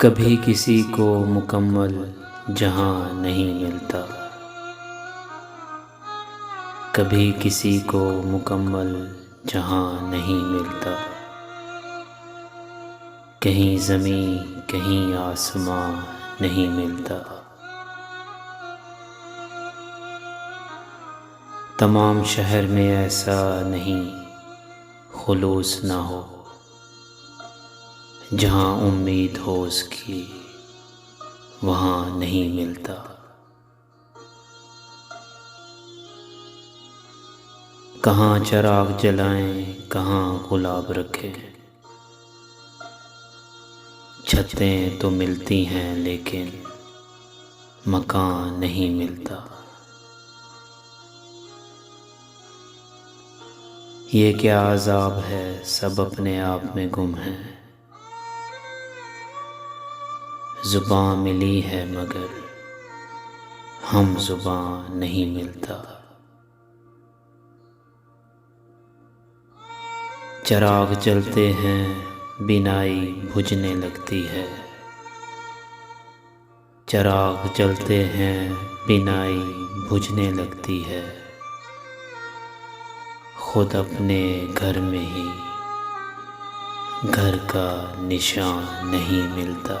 कभी किसी को मुकम्मल जहां नहीं मिलता, कभी किसी को मुकम्मल जहां नहीं मिलता। कहीं ज़मीं कहीं आसमां नहीं मिलता। तमाम शहर में ऐसा नहीं खुलूस ना हो, जहाँ उम्मीद हो उसकी वहाँ नहीं मिलता। कहाँ चिराग जलाएं कहाँ गुलाब रखें, छतें तो मिलती हैं लेकिन मकान नहीं मिलता। ये क्या अज़ाब है, सब अपने आप में गुम हैं। ज़ुबान मिली है मगर हम ज़ुबान नहीं मिलता। चिराग जलते हैं बिनाई बुझने लगती है। चिराग जलते हैं बिनाई बुझने लगती है। खुद अपने घर में ही घर का निशान नहीं मिलता।